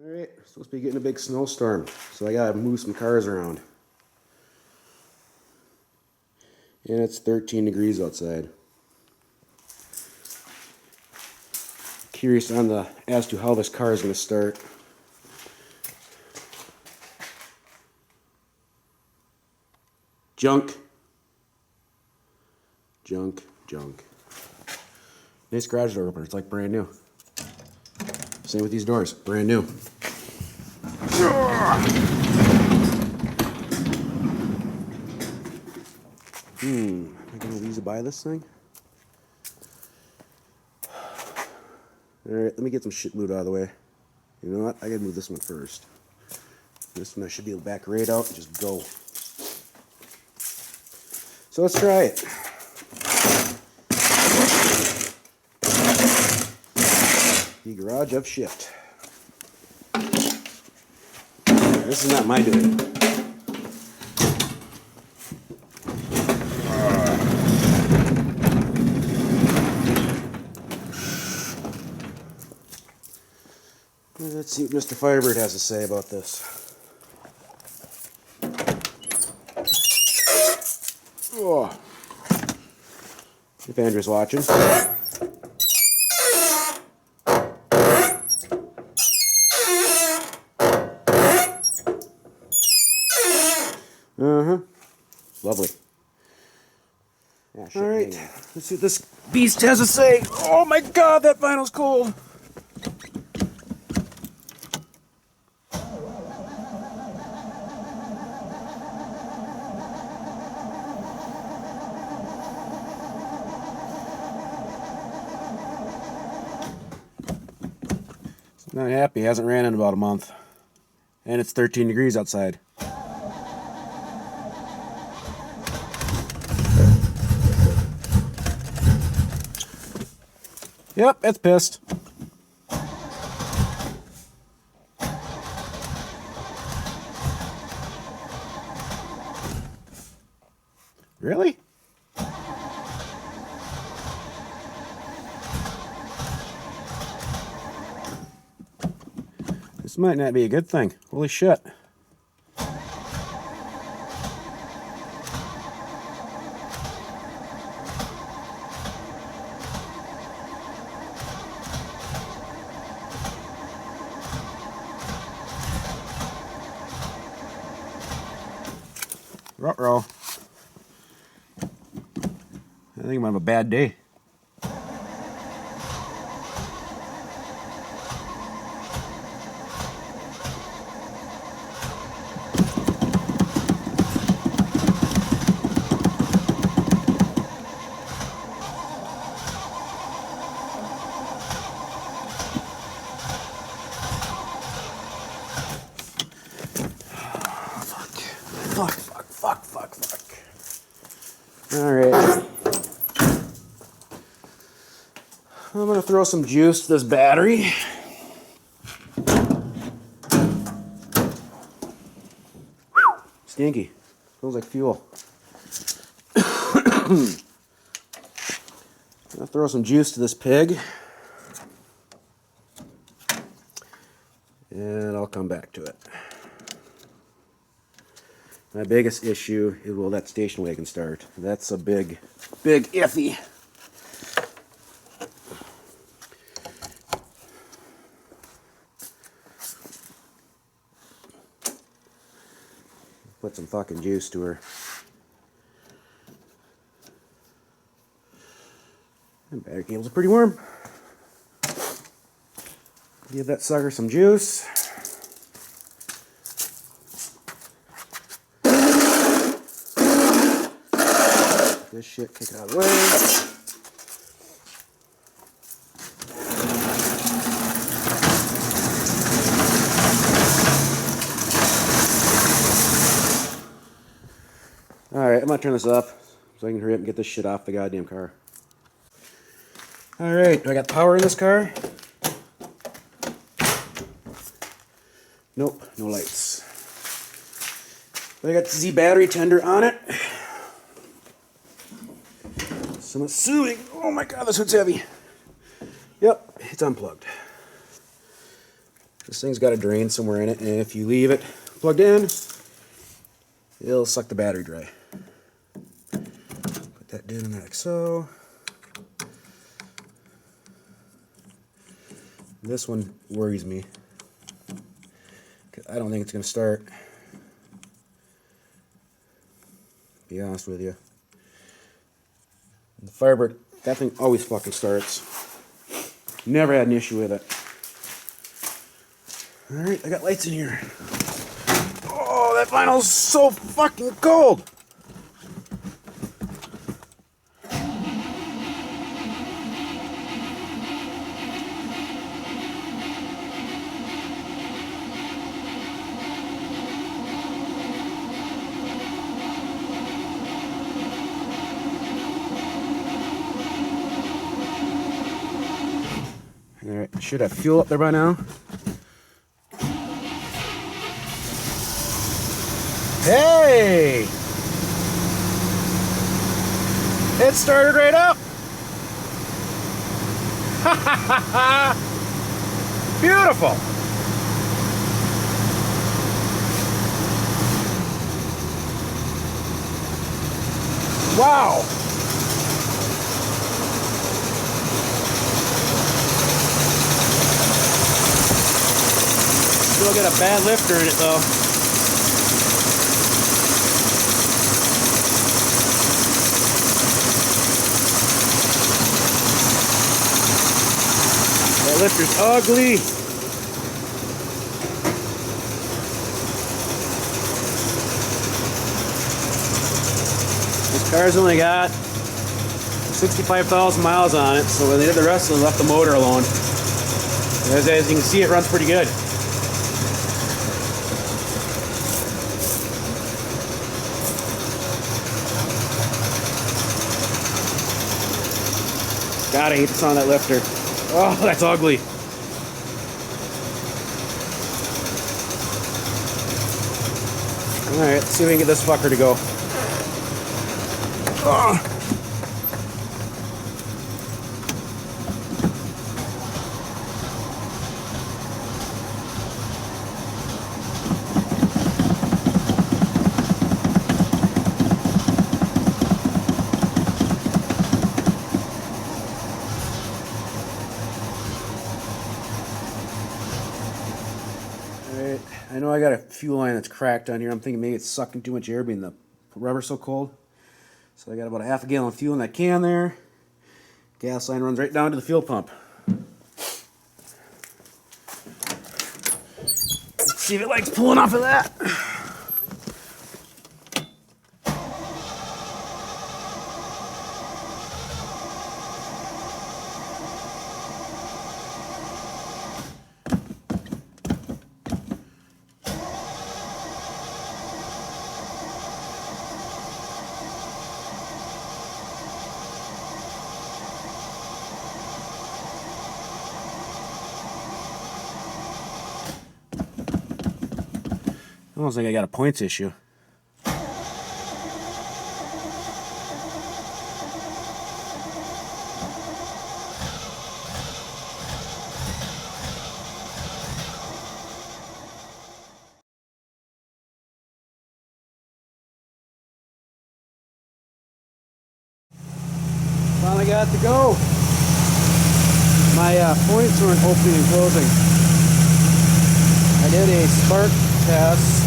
Alright, supposed to be getting a big snowstorm, so I gotta move some cars around. And it's 13 degrees outside. Curious as to how this car is gonna start. Junk. Junk, junk. Nice garage door opener, it's like brand new. Same with these doors, brand new. Am I gonna easy buy this thing? Alright, let me get some shit moved out of the way. You know what? I gotta move this one first. This one I should be able to back right out and just go. So let's try it. The garage I've shipped. This is not my doing. Let's see what Mr. Firebird has to say about this. Oh. If Andrew's watching. Lovely. Yeah, alright, let's see what this beast has to say. Oh my god, that vinyl's cold. Not happy, hasn't ran in about a month. And it's 13 degrees outside. Yep, it's pissed. Really? This might not be a good thing. Holy shit. Ruh-roh. I think I'm having a bad day. Fuck. Alright. I'm gonna throw some juice to this battery. Stinky. Smells like fuel. I'll throw some juice to this pig. And I'll come back to it. My biggest issue is, will that station wagon start? That's a big iffy. Put some fucking juice to her. And battery cables are pretty warm. Give that sucker some juice. This shit, kick it out of the way. Alright, I'm gonna turn this up so I can hurry up and get this shit off the goddamn car. Alright, do I got power in this car? Nope, no lights. But I got the Z battery tender on it. So I'm assuming, oh my god, this hood's heavy. Yep, it's unplugged. The This thing's got a drain somewhere in it, and if you leave it plugged in, it'll suck the battery dry. Put that down like so. This one worries me. I don't think it's going to start. Be honest with you. The Firebird, that thing always fucking starts. Never had an issue with it. Alright, I got lights in here. Oh, that vinyl's so fucking cold! Alright, should have fuel up there by now. Hey! It started right up! Beautiful! Wow! Still got a bad lifter in it though. That lifter's ugly. This car's only got 65,000 miles on it, so when they did the rest of it, left the motor alone. As you can see, it runs pretty good. God, I hate the sound of that lifter. Oh, that's ugly. Alright, let's see if we can get this fucker to go. Oh. I know I got a fuel line that's cracked on here. I'm thinking maybe it's sucking too much air being the rubber's so cold. So I got about a half a gallon of fuel in that can there. Gas line runs right down to the fuel pump. Let's see if it likes pulling off of that. Almost like I got a points issue. Finally got to go. My points weren't opening and closing. I did a spark test.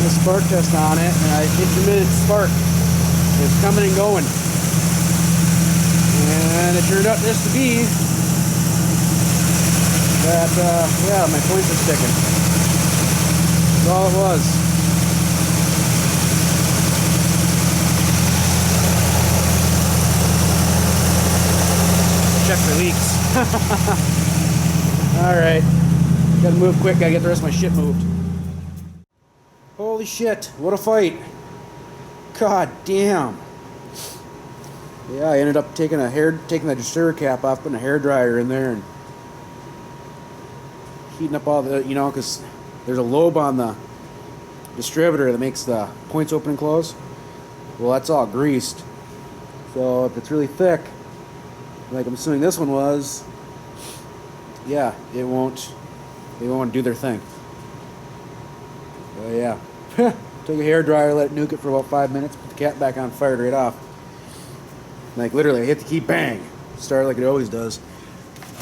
A spark test on it, and intermittent spark. It's coming and going. And it turned out just to be that, yeah, my points are sticking. That's all it was. Check for leaks. Alright. Gotta move quick, gotta get the rest of my shit moved. Holy shit, what a fight. God damn. Yeah, I ended up taking the stir cap off, putting a hair dryer in there and heating up all the, you know, because there's a lobe on the distributor that makes the points open and close. Well, that's all greased. So if it's really thick, like I'm assuming this one was, yeah, it won't. They won't do their thing. Yeah. Took a hairdryer, let it nuke it for about 5 minutes, put the cat back on, fired right off. Like literally, I hit the key, bang, started like it always does.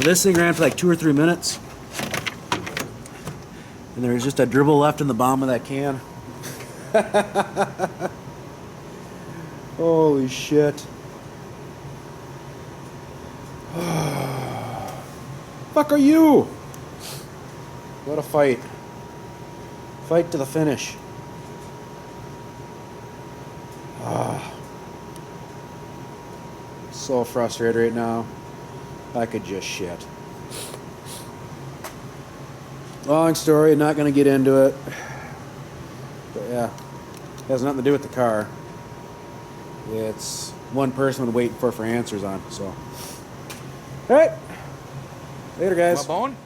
This thing ran for like 2 or 3 minutes, and there was just a dribble left in the bottom of that can. Holy shit. Fuck are you? What a fight. Fight to the finish. So frustrated right now. I could just shit. Long story, not going to get into it. But yeah, it has nothing to do with the car. It's one person I'm waiting for answers on, so. Alright. Later, guys. My bone?